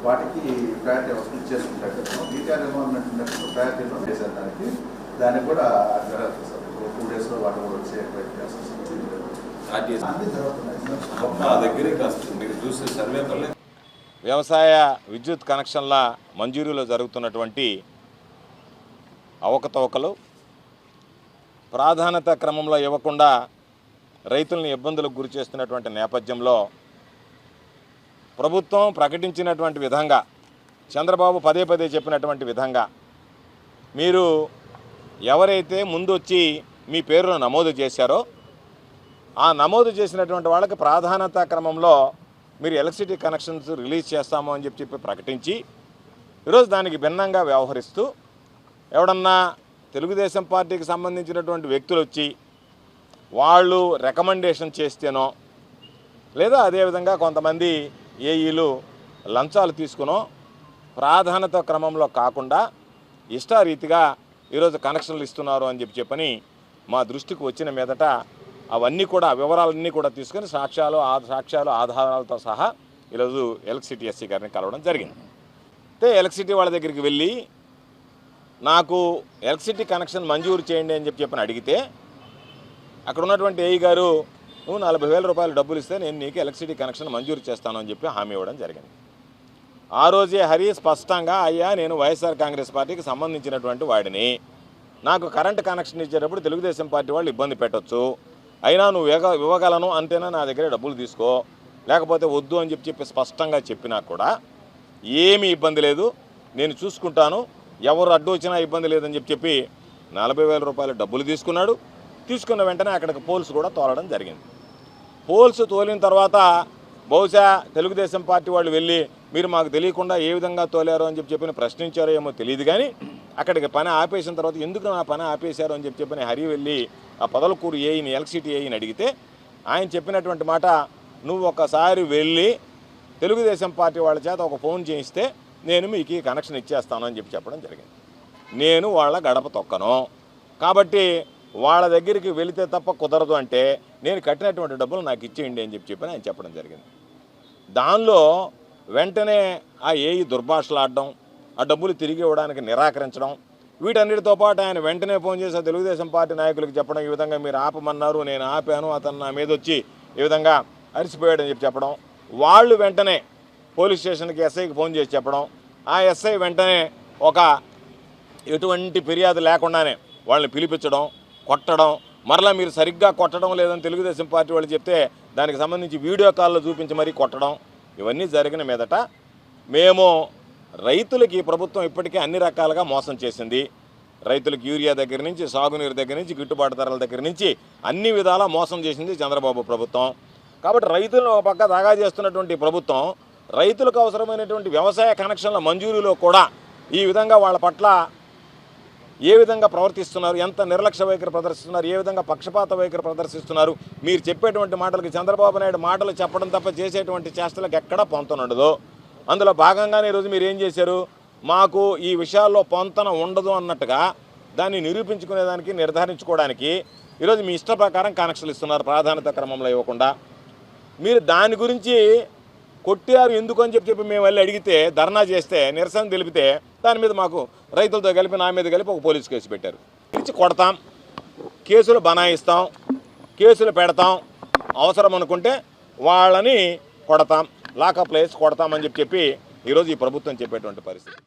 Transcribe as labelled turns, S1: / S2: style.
S1: వాటికి ప్రయారిటీ వస్తుంది చేసుకుంటారు కదా. డీటెయిల్ ఎన్విరాన్మెంట్ ఉన్నప్పుడు ప్రయారిటీలో చేశారు దానికి కూడా జరగదు సార్. 2 daysలో వాటి కూడా వచ్చే అన్ని జరుగుతున్నాయి.
S2: వ్యవసాయ విద్యుత్ కనెక్షన్ల మంజూరీలో జరుగుతున్నటువంటి అవకతవకలు ప్రాధాన్యత క్రమంలో ఇవ్వకుండా రైతులను ఇబ్బందులకు గురి చేస్తున్నటువంటి నేపథ్యంలో ప్రభుత్వం ప్రకటించినటువంటి విధంగా చంద్రబాబు పదే పదే చెప్పినటువంటి విధంగా మీరు ఎవరైతే ముందొచ్చి మీ పేరును నమోదు చేశారో ఆ నమోదు చేసినటువంటి వాళ్ళకి ప్రాధాన్యత క్రమంలో మీరు ఎలక్ట్రిసిటీ కనెక్షన్స్ రిలీజ్ చేస్తాము అని చెప్పి ప్రకటించి ఈరోజు దానికి భిన్నంగా వ్యవహరిస్తూ ఎవడన్నా తెలుగుదేశం పార్టీకి సంబంధించినటువంటి వ్యక్తులు వచ్చి వాళ్ళు రికమెండేషన్ చేస్తేనో లేదా అదేవిధంగా కొంతమంది ఏఈలు లంచాలు తీసుకునో ప్రాధాన్యత క్రమంలో కాకుండా ఇష్టారీతిగా ఈరోజు కనెక్షన్లు ఇస్తున్నారు అని చెప్పని మా దృష్టికి వచ్చిన మీదట అవన్నీ కూడా వివరాలన్నీ కూడా తీసుకొని సాక్ష్యాలు ఆధారాలతో సహా ఈరోజు ఎలక్ట్రిసిటీ ఎస్సీ గారిని కలవడం జరిగింది. అయితే ఎలక్ట్రిసిటీ వాళ్ళ దగ్గరికి వెళ్ళి నాకు ఎలక్ట్రిసిటీ కనెక్షన్ మంజూరు చేయండి అని చెప్పని అడిగితే అక్కడ ఉన్నటువంటి ఏఈ గారు నువ్వు 40,000 రూపాయలు డబ్బులు ఇస్తే నేను నీకు ఎలక్ట్రిసిటీ కనెక్షన్ మంజూరు చేస్తాను అని చెప్పి హామీ ఇవ్వడం జరిగింది. ఆ రోజే హరి స్పష్టంగా అయ్యా నేను వైఎస్ఆర్ కాంగ్రెస్ పార్టీకి సంబంధించినటువంటి వాడిని, నాకు కరెంటు కనెక్షన్ ఇచ్చేటప్పుడు తెలుగుదేశం పార్టీ వాళ్ళు ఇబ్బంది పెట్టవచ్చు, అయినా నువ్వు ఇవ్వగలను అంటేనా నా దగ్గర డబ్బులు తీసుకో, లేకపోతే వద్దు అని చెప్పి స్పష్టంగా చెప్పినా కూడా ఏమీ ఇబ్బంది లేదు, నేను చూసుకుంటాను, ఎవరు అడ్డు వచ్చినా ఇబ్బంది లేదని చెప్పి 40,000 రూపాయలు డబ్బులు తీసుకున్నాడు. తీసుకున్న వెంటనే అక్కడికి పోల్స్ కూడా తోలడం జరిగింది. పోల్స్ తోలిన తర్వాత బహుశా తెలుగుదేశం పార్టీ వాళ్ళు వెళ్ళి మీరు మాకు తెలియకుండా ఏ విధంగా తోలారు అని చెప్పి ప్రశ్నించారో ఏమో తెలియదు, కానీ అక్కడికి పని ఆపేసిన తర్వాత ఎందుకు నా పని ఆపేశారు అని చెప్పి హరి వెళ్ళి ఆ పొదలకూరు ఏఈని ఎలక్ట్రిసిటీ ఏఈని అడిగితే ఆయన చెప్పినటువంటి మాట, నువ్వు ఒకసారి వెళ్ళి తెలుగుదేశం పార్టీ వాళ్ళ చేత ఒక ఫోన్ చేయిస్తే నేను మీకు ఈ కనెక్షన్ ఇచ్చేస్తాను అని చెప్పడం జరిగింది. నేను వాళ్ళ గడప తొక్కను కాబట్టి వాళ్ళ దగ్గరికి వెళితే తప్ప కుదరదు అంటే నేను కట్టినటువంటి డబ్బులు నాకు ఇచ్చేయండి అని చెప్పి ఆయన చెప్పడం జరిగింది. దానిలో వెంటనే ఆ ఏఈ దుర్భాషలాడడం, ఆ డబ్బులు తిరిగి ఇవ్వడానికి నిరాకరించడం, వీటన్నిటితో పాటు ఆయన వెంటనే ఫోన్ చేసి తెలుగుదేశం పార్టీ నాయకులకు చెప్పడం, ఈ విధంగా మీరు ఆపమన్నారు, నేను ఆపాను, అతను నా మీద వచ్చి ఈ విధంగా అరిసిపోయాడని చెప్పడం, వాళ్ళు వెంటనే పోలీస్ స్టేషన్కి ఎస్ఐకి ఫోన్ చేసి చెప్పడం, ఆ ఎస్ఐ వెంటనే ఒక ఎటువంటి ఫిర్యాదు లేకుండానే వాళ్ళని పిలిపించడం, కొట్టడం, మరలా మీరు సరిగ్గా కొట్టడం లేదని తెలుగుదేశం పార్టీ వాళ్ళు చెప్తే దానికి సంబంధించి వీడియో కాల్లో చూపించి మరీ కొట్టడం, ఇవన్నీ జరిగిన మీదట మేము రైతులకి ప్రభుత్వం ఇప్పటికే అన్ని రకాలుగా మోసం చేసింది. రైతులకు యూరియా దగ్గర నుంచి, సాగునీరు దగ్గర నుంచి, గిట్టుబాటు ధరల దగ్గర నుంచి అన్ని విధాలా మోసం చేసింది చంద్రబాబు ప్రభుత్వం. కాబట్టి రైతులను ఒక పక్క దాగా చేస్తున్నటువంటి ప్రభుత్వం రైతులకు అవసరమైనటువంటి వ్యవసాయ కనెక్షన్ల మంజూరీలో కూడా ఈ విధంగా వాళ్ళ పట్ల ఏ విధంగా ప్రవర్తిస్తున్నారు, ఎంత నిర్లక్ష్య వైఖరి ప్రదర్శిస్తున్నారు, ఏ విధంగా పక్షపాత వైఖరి ప్రదర్శిస్తున్నారు. మీరు చెప్పేటువంటి మాటలకి చంద్రబాబు నాయుడు మాటలు చెప్పడం తప్ప చేసేటువంటి చేష్టలకు ఎక్కడా పొంతన ఉండదు. అందులో భాగంగానే ఈరోజు మీరు ఏం చేశారు, మాకు ఈ విషయాల్లో పొంతన ఉండదు అన్నట్టుగా దాన్ని నిరూపించుకునేదానికి, నిర్ధారించుకోవడానికి ఈరోజు మీ ఇష్ట ప్రకారం కనెక్షన్లు ఇస్తున్నారు ప్రాధాన్యత క్రమంలో ఇవ్వకుండా. మీరు దాని గురించి కొట్టారు ఎందుకు అని చెప్పి మేము వెళ్ళి అడిగితే, ధర్నా చేస్తే, నిరసన తెలిపితే దాని మీద మాకు రైతులతో కలిపి నా మీద కలిపి ఒక పోలీసు కేసు పెట్టారు. ఇచ్చి కొడతాం, కేసులు బనాయిస్తాం, కేసులు పెడతాం, అవసరం అనుకుంటే వాళ్ళని కొడతాం, లాకప్ ప్లేస్ కొడతామని చెప్పి ఈరోజు ఈ ప్రభుత్వం చెప్పేటువంటి పరిస్థితి.